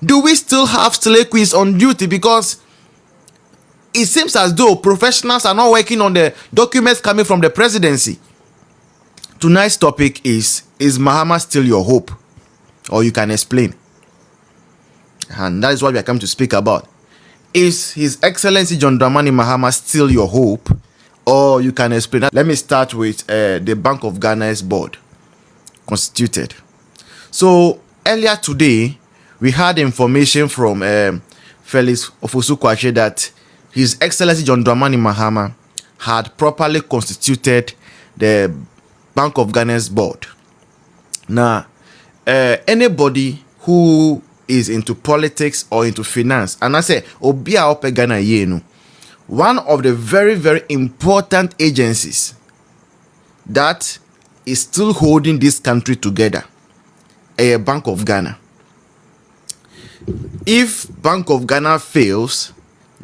Do we still have slay queens on duty? Because it seems as though professionals are not working on the documents coming from the presidency. Tonight's topic is Mahama still your hope? Or you can explain. And that is what we are coming to speak about. Is His Excellency John Dramani Mahama still your hope? Or you can explain. Let me start with the Bank of Ghana's board constituted. So earlier today, we had information from Felix Ofosu-Kwakye that His Excellency John Dramani Mahama had properly constituted the Bank of Ghana's board. Now, anybody who is into politics or into finance, and I say, Obia Ope Ghana Yenu, one of the very, very important agencies that is still holding this country together, a Bank of Ghana. If Bank of Ghana fails,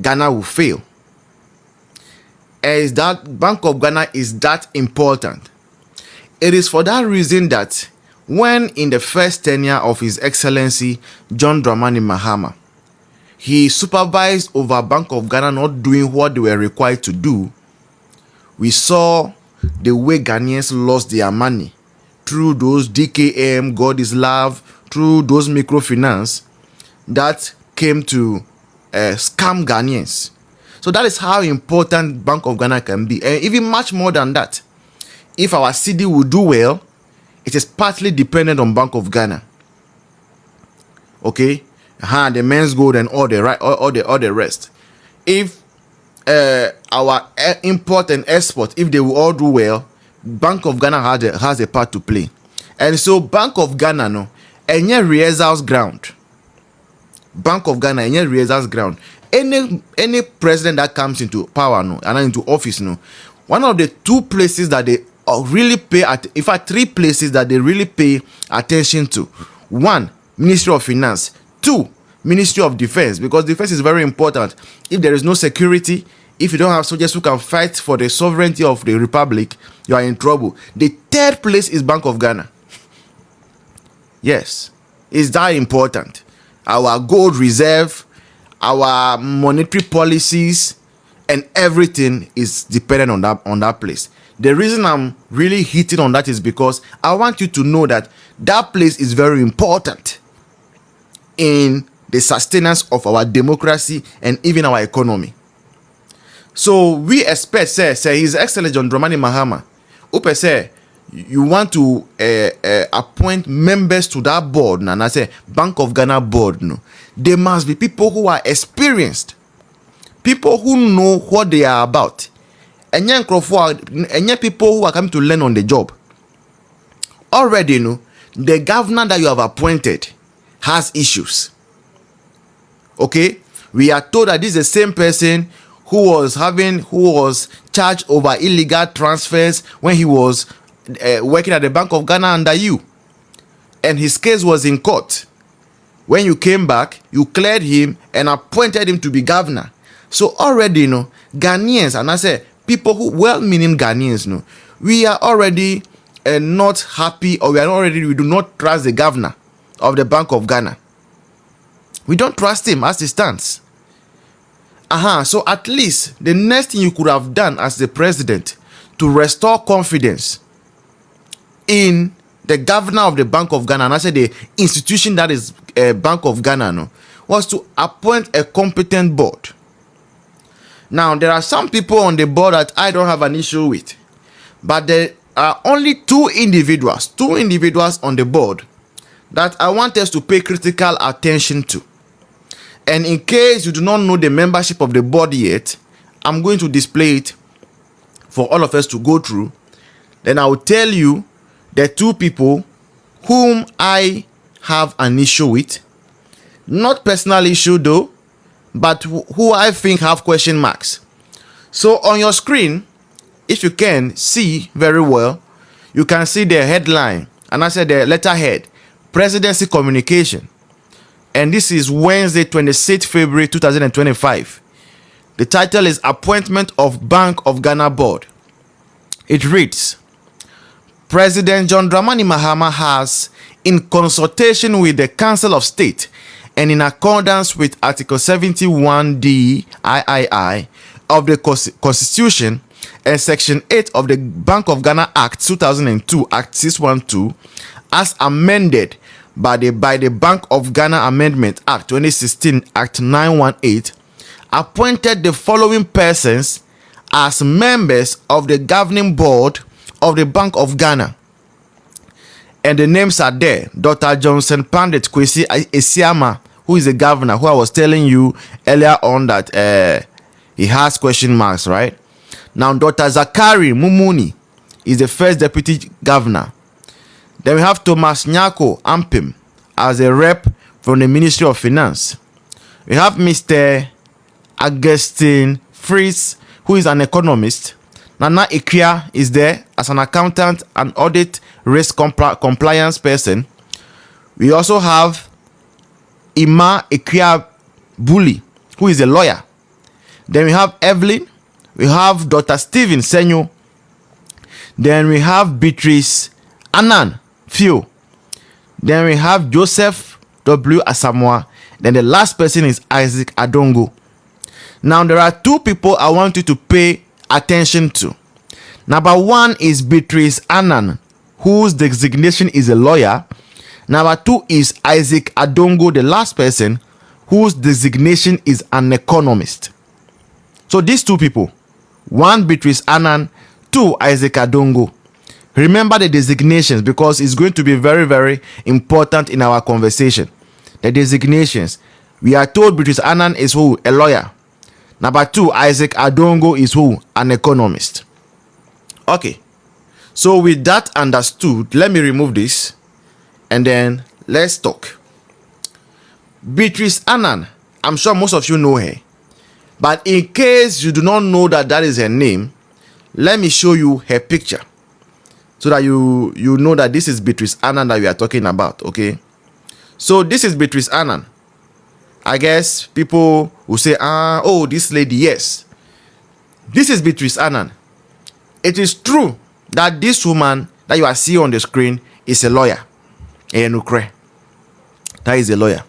Ghana will fail. As that Bank of Ghana is that important. It is for that reason that when in the first tenure of His Excellency John Dramani Mahama, he supervised over Bank of Ghana not doing what they were required to do, we saw the way Ghanaians lost their money through those DKM, God is Love, through those microfinance that came to scam Ghanaians. So that is how important Bank of Ghana can be. And even much more than that. If our city will do well, it is partly dependent on Bank of Ghana. Okay? The men's gold and all the rest. If our import and export, if they will all do well, Bank of Ghana has a part to play. And so Bank of Ghana, no, any results ground. Bank of Ghana, any results ground. Any president that comes into power, no, and into office, no, one of the two places that they really pay in fact, three places that they really pay attention to. One, Ministry of Finance. Two, Ministry of Defense, because defense is very important. If there is no security, if you don't have soldiers who can fight for the sovereignty of the republic, you are in trouble. The third place is Bank of Ghana. Yes, it's that important. Our gold reserve, our monetary policies, and everything is dependent on that place. The reason I'm really hitting on that is because I want you to know that that place is very important in the sustenance of our democracy and even our economy. So we expect, say His Excellency John Dramani Mahama, upe say you want to appoint members to that board, and I say Bank of Ghana board, no, there must be people who are experienced, people who know what they are about, and young people who are coming to learn on the job. Already, no, the governor that you have appointed has issues. Okay, we are told that this is the same person who was charged over illegal transfers when he was working at the Bank of Ghana under you, and his case was in court. When you came back, you cleared him and appointed him to be governor. So already, Ghanaians, and I say people who well-meaning Ghanaians, we are already not happy, or we do not trust the governor of the Bank of Ghana. We don't trust him as it stands. So at least the next thing you could have done as the president to restore confidence in the governor of the Bank of Ghana, and I said the institution that is Bank of Ghana, was to appoint a competent board. Now, there are some people on the board that I don't have an issue with, but there are only two individuals on the board that I want us to pay critical attention to. And in case you do not know the membership of the board yet, I'm going to display it for all of us to go through. Then I will tell you the two people whom I have an issue with. Not personal issue though, but who I think have question marks. So on your screen, if you can see very well, you can see the headline, and I said the letterhead, Presidency Communication. And this is Wednesday, 26th February 2025. The title is Appointment of Bank of Ghana Board. It reads, President John Dramani Mahama has, in consultation with the Council of State and in accordance with Article 71D III of the Constitution and Section 8 of the Bank of Ghana Act 2002, Act 612, as amended by the Bank of Ghana Amendment Act 2016, Act 918, appointed the following persons as members of the governing board of the Bank of Ghana. And the names are there. Dr. Johnson Pandit Kwesi Esiama, who is the governor, who I was telling you earlier on that he has question marks, right? Now, Dr. Zakari Mumuni is the first deputy governor. Then we have Thomas Nyako Ampim as a rep from the Ministry of Finance. We have Mr. Augustine Fries, who is an economist. Nana Ikia is there as an accountant and audit risk compliance person. We also have Ima Ikia Buli, who is a lawyer. Then we have Evelyn. We have Dr. Stephen Senyo. Then we have Beatrice Annang Fio. Then we have Joseph W. Asamoah. Then the last person is Isaac Adongo. Now there are two people I want you to pay attention to. Number one is Beatrice Annang, whose designation is a lawyer. Number two is Isaac Adongo, the last person, whose designation is an economist. So these two people, one Beatrice Annang, two Isaac Adongo. Remember the designations because it's going to be very, very important in our conversation. The designations. We are told Beatrice Annang is who? A lawyer. Number two, Isaac Adongo is who? An economist. Okay. So with that understood, let me remove this and then let's talk. Beatrice Annang, I'm sure most of you know her. But in case you do not know that is her name, let me show you her picture so that you know that this is Beatrice Annang that we are talking about, okay? So this is Beatrice Annang. I guess people will say, oh, this lady, yes. This is Beatrice Annang. It is true that this woman that you are seeing on the screen is a lawyer. That is a lawyer.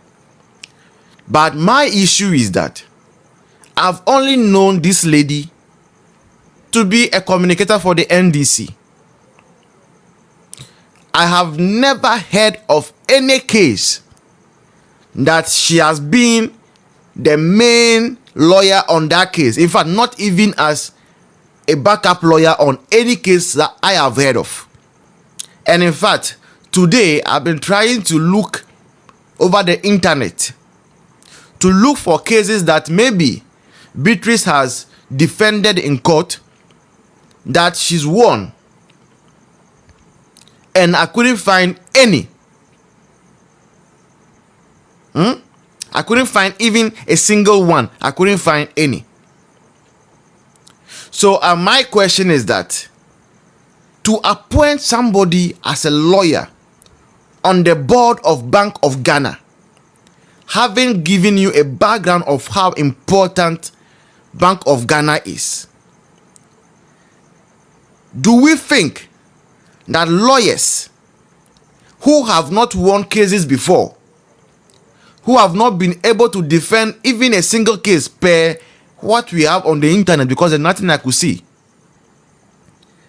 But my issue is that I've only known this lady to be a communicator for the NDC. I have never heard of any case that she has been the main lawyer on that case. In fact, not even as a backup lawyer on any case that I have heard of. And in fact, today I've been trying to look over the internet to look for cases that maybe Beatrice has defended in court that she's won. And I couldn't find any. I couldn't find even a single one. I couldn't find any. So my question is that to appoint somebody as a lawyer on the board of Bank of Ghana, having given you a background of how important Bank of Ghana is, do we think that lawyers who have not won cases before, who have not been able to defend even a single case per what we have on the internet, because there's nothing I could see,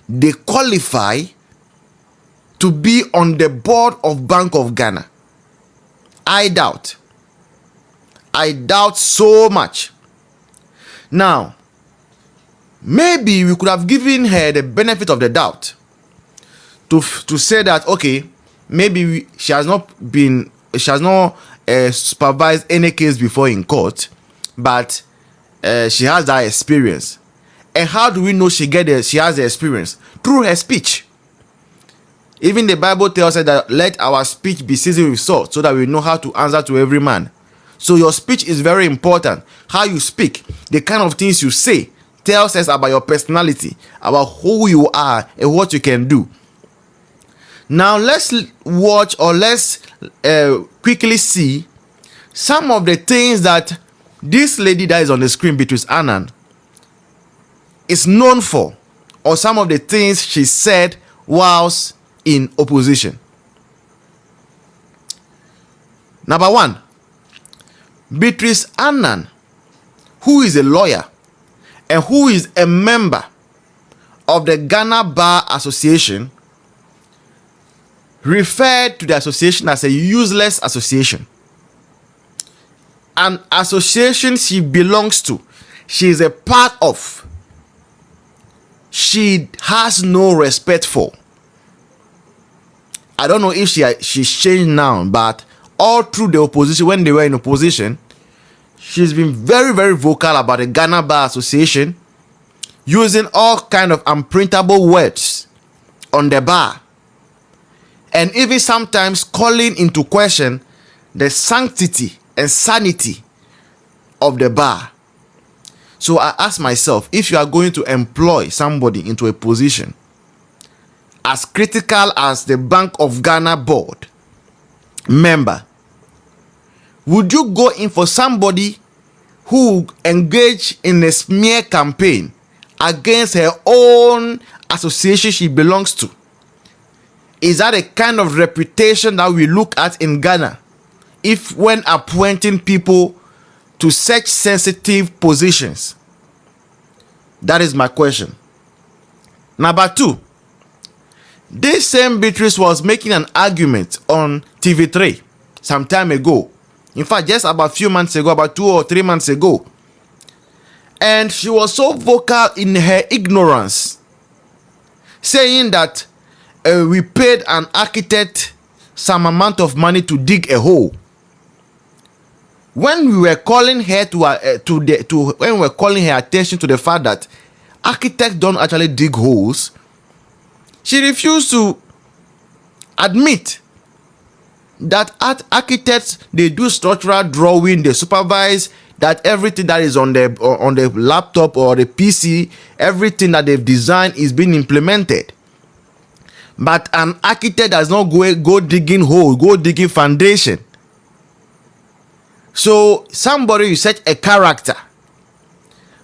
they qualify to be on the board of Bank of Ghana? I doubt. I doubt so much. Now, maybe we could have given her the benefit of the doubt to say that, okay, maybe she has not supervised any case before in court, but she has that experience. And how do we know she has the experience? Through her speech. Even the Bible tells us that let our speech be seasoned with salt, so that we know how to answer to every man. So your speech is very important. How you speak, the kind of things you say, tells us about your personality, about who you are and what you can do. Now let's watch, or let's quickly see some of the things that this lady that is on the screen, Beatrice Annang, is known for, or some of the things she said whilst in opposition. Number one, Beatrice Annang, who is a lawyer and who is a member of the Ghana Bar Association, referred to the association as a useless association. An association she belongs to, she is a part of, she has no respect for. I don't know if she's changed now, but all through the opposition, when they were in opposition, she's been very, very vocal about the Ghana Bar Association, using all kind of unprintable words on the bar, and even sometimes calling into question the sanctity and sanity of the bar. So I ask myself, if you are going to employ somebody into a position as critical as the Bank of Ghana board member, would you go in for somebody who engage in a smear campaign against her own association she belongs to? Is that a kind of reputation that we look at in Ghana if when appointing people to such sensitive positions? That is my question. Number two, this same Beatrice was making an argument on TV3 some time ago. In fact, just about a few months ago, about 2 or 3 months ago. And she was so vocal in her ignorance, saying that we paid an architect some amount of money to dig a hole. When we were calling her when we were calling her attention to the fact that architects don't actually dig holes, she refused to admit that architects, they do structural drawing, they supervise that everything that is on the laptop or the PC, everything that they've designed is being implemented. But an architect does not go digging hole, go digging foundation. So somebody with such a character,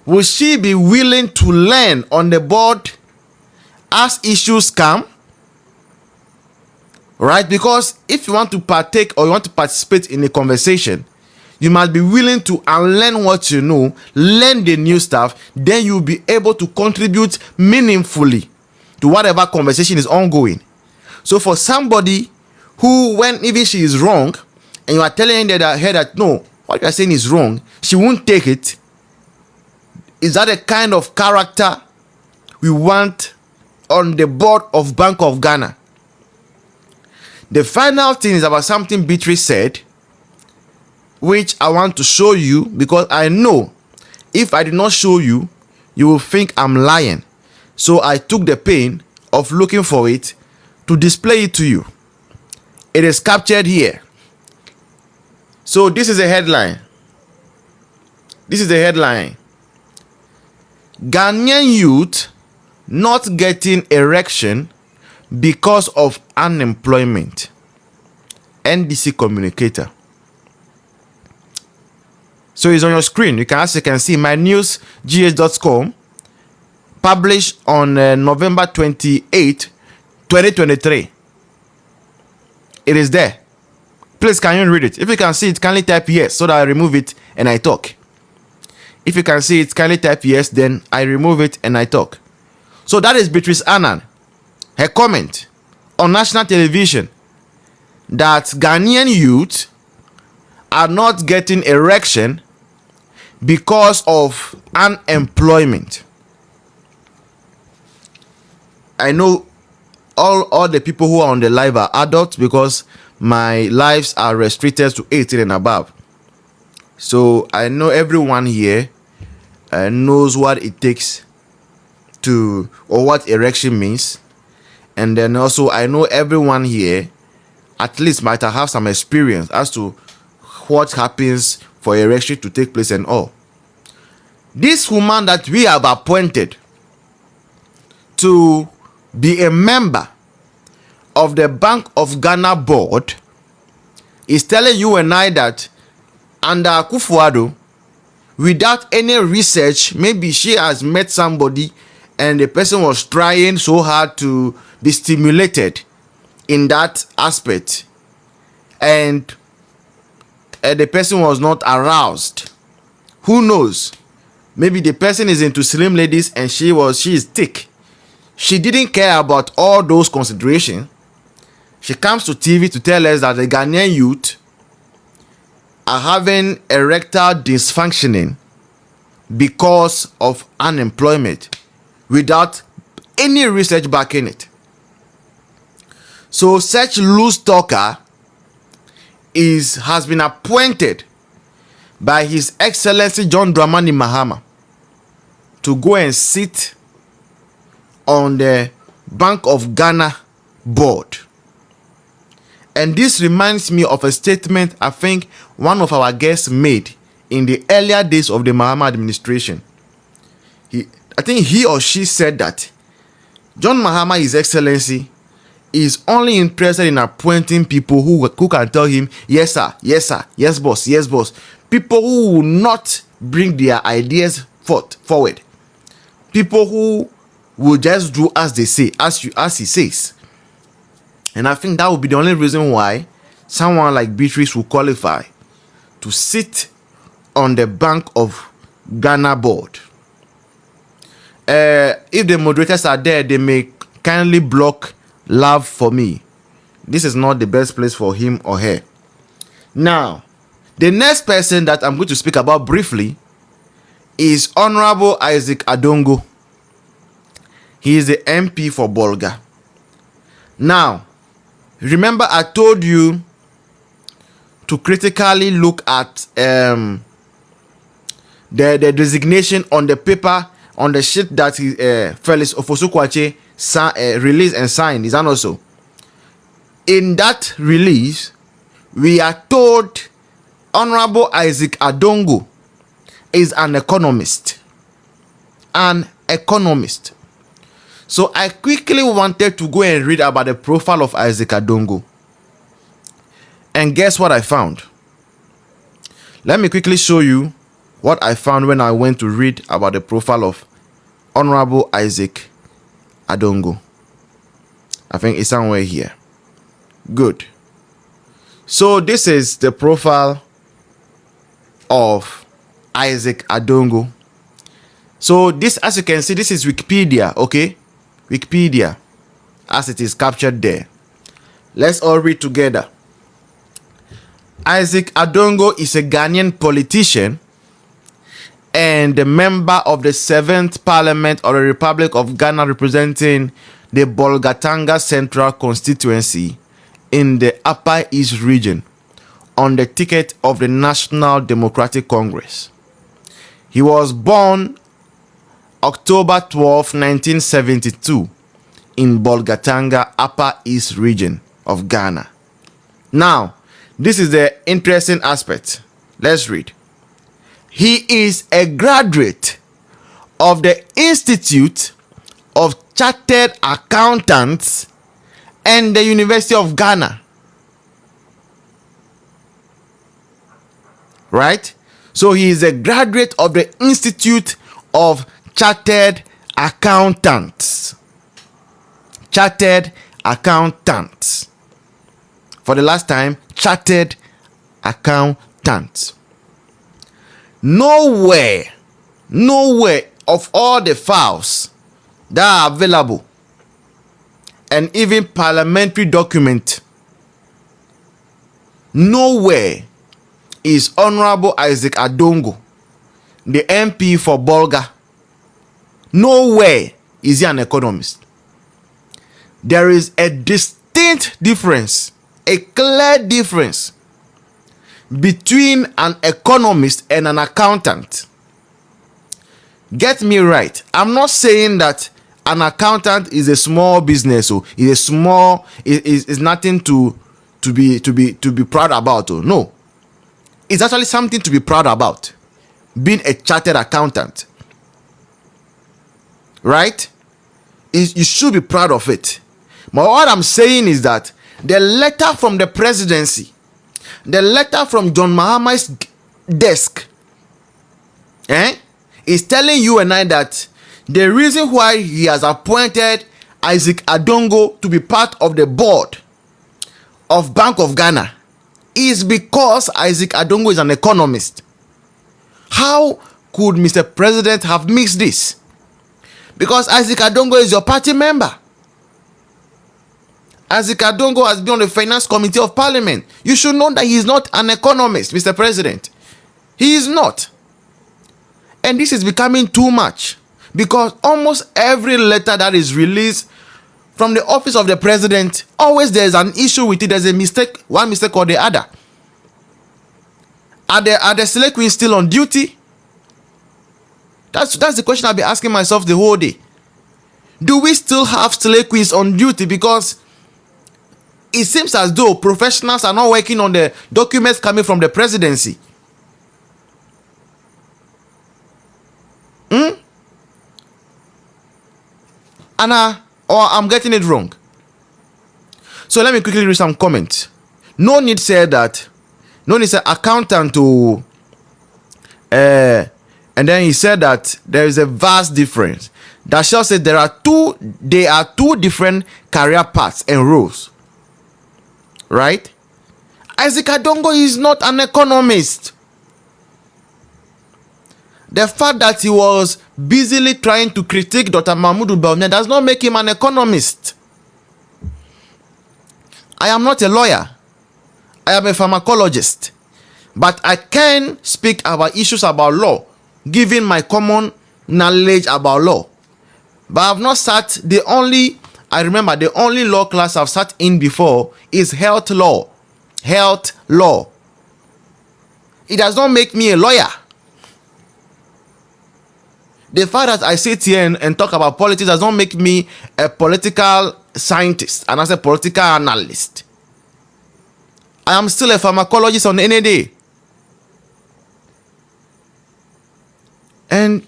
will she be willing to learn on the board as issues come? Right? Because if you want to partake or you want to participate in a conversation, you must be willing to unlearn what you know, learn the new stuff, then you'll be able to contribute meaningfully to whatever conversation is ongoing. So for somebody who, when even she is wrong, and you are telling her that no, what you are saying is wrong, she won't take it. Is that the kind of character we want on the board of Bank of Ghana? The final thing is about something Beatrice said, which I want to show you, because I know if I did not show you, you will think I'm lying. So I took the pain of looking for it to display it to you. It is captured here. So this is a headline. This is the headline. Ghanaian youth not getting erection because of unemployment. NDC communicator. So it's on your screen. You can see mynewsgh.com, published on November 28, 2023. It is there. Please, can you read it? If you can see it, kindly type yes so that I remove it and I talk. If you can see it, kindly type yes, then I remove it and I talk. So that is Beatrice Annang. Her comment on national television that Ghanaian youth are not getting erection because of unemployment. I know all the people who are on the live are adults because my lives are restricted to 18 and above. So I know everyone here knows what it takes to, or what erection means. And then also I know everyone here at least might have some experience as to what happens for erection to take place and all. This woman that we have appointed to be a member of the Bank of Ghana board is telling you and I that under Akufo-Addo, without any research, maybe she has met somebody and the person was trying so hard to be stimulated in that aspect, and the person was not aroused. Who knows? Maybe the person is into slim ladies and she is thick. She didn't care about all those considerations. She comes to TV to tell us that the Ghanaian youth are having erectile dysfunctioning because of unemployment without any research backing it. So such loose talker has been appointed by His Excellency John Dramani Mahama to go and sit on the Bank of Ghana board. And this reminds me of a statement I think one of our guests made in the earlier days of the Mahama administration. I think he or she said that John Mahama, His Excellency, is only interested in appointing people who can tell him, yes sir, yes sir, yes boss, yes boss. People who will not bring their ideas forward. People who will just do as they say, as he says. And I think that would be the only reason why someone like Beatrice will qualify to sit on the Bank of Ghana board. If the moderators are there, they may kindly block love for me. This is not the best place for him or her. Now, the next person that I'm going to speak about briefly is Honorable Isaac Adongo. He is the MP for Bolga. Now, remember I told you to critically look at the designation on the paper, on the sheet that Felix Ofosu-Kwakye released and signed. Is that also? In that release, we are told Honorable Isaac Adongo is an economist. An economist. So I quickly wanted to go and read about the profile of Isaac Adongo. And guess what I found? Let me quickly show you what I found when I went to read about the profile of Honorable Isaac Adongo. I think it's somewhere here. Good. So this is the profile of Isaac Adongo. So this, as you can see, this is Wikipedia, okay? Wikipedia, as it is captured there. Let's all read together. Isaac Adongo is a Ghanaian politician and a member of the 7th Parliament of the Republic of Ghana, representing the Bolgatanga Central Constituency in the Upper East region on the ticket of the National Democratic Congress. He was born October 12, 1972 in Bolgatanga, Upper East region of Ghana. Now, this is the interesting aspect. Let's read. He is a graduate of the Institute of Chartered Accountants and the University of Ghana. Right? So he is a graduate of the Institute of Chartered Accountants. Chartered Accountants. For the last time, Chartered Accountants. Nowhere of all the files that are available and even parliamentary document, nowhere is Honorable Isaac Adongo, the MP for Bolga. Nowhere is he an economist. There is a distinct difference, a clear difference between an economist and an accountant. Get me right. I'm not saying that an accountant is a small business or is a small is nothing to be proud about. Or no, it's actually something to be proud about. Being a chartered accountant, right? You should be proud of it. But what I'm saying is that the letter from the presidency, the letter from John Mahama's desk, is telling you and I that the reason why he has appointed Isaac Adongo to be part of the board of Bank of Ghana is because Isaac Adongo is an economist. How could Mr. President have mixed this? Because Isaac Adongo is your party member. Isaac Adongo has been on the Finance Committee of Parliament. You should know that he is not an economist, Mr. President. He is not. And this is becoming too much, because almost every letter that is released from the office of the president, always there's an issue with it. There's a mistake, one mistake or the other. Are the Slay Queens still on duty? That's the question I've been asking myself the whole day. Do we still have Slay Queens on duty? Because it seems as though professionals are not working on the documents coming from the presidency. Anna, or I'm getting it wrong. So let me quickly read some comments. No need said accountant to and then he said that there is a vast difference. Dashell said there are two different career paths and roles. Right? Isaac Adongo is not an economist. The fact that he was busily trying to critique Dr. Mahmoud Bawumia does not make him an economist. I am not a lawyer. I am a pharmacologist. But I can speak about issues about law, given my common knowledge about law. But I have not sat, I remember the only law class I've sat in before is health law. Health law. It does not make me a lawyer. The fact that I sit here and talk about politics does not make me a political scientist and as a political analyst. I am still a pharmacologist on any day. And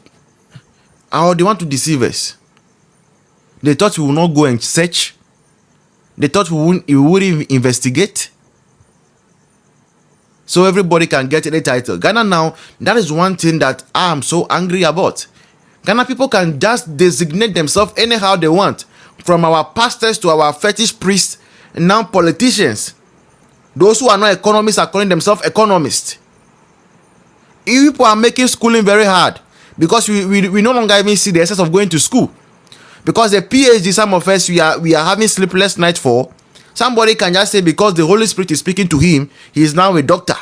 they want to deceive us. They thought we would not go and search. They thought we wouldn't investigate. So everybody can get any title. Ghana now, that is one thing that I am so angry about. Ghana people can just designate themselves anyhow they want. From our pastors to our fetish priests, and now politicians. Those who are not economists are calling themselves economists. You people are making schooling very hard, because we no longer even see the essence of going to school. Because the PhD, some of us, we are having sleepless nights for. Somebody can just say because the Holy Spirit is speaking to him, he is now a doctor.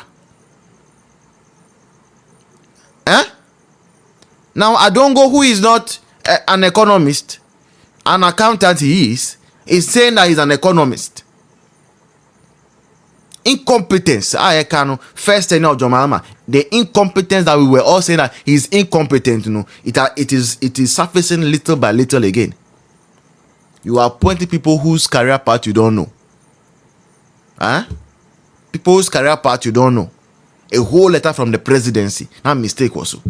Now Adongo, who is not an economist, an accountant he is saying that he's an economist. Incompetence. Ayɛka first thing of Jomama. The incompetence that we were all saying that he's incompetent, it is surfacing little by little again. You are appointing people whose career path you don't know. People whose career path you don't know. A whole letter from the presidency. That mistake also.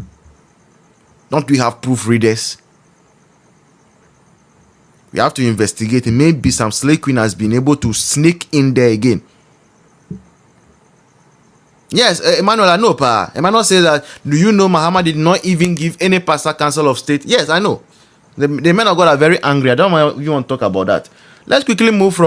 Don't we have proofreaders? We have to investigate. Maybe some Slay Queen has been able to sneak in there again. Yes, Emmanuel, I know, Pa. Emmanuel says that, do you know Muhammad did not even give any pastor council of state? Yes, I know. The men of God are very angry. I don't want you want to talk about that. Let's quickly move from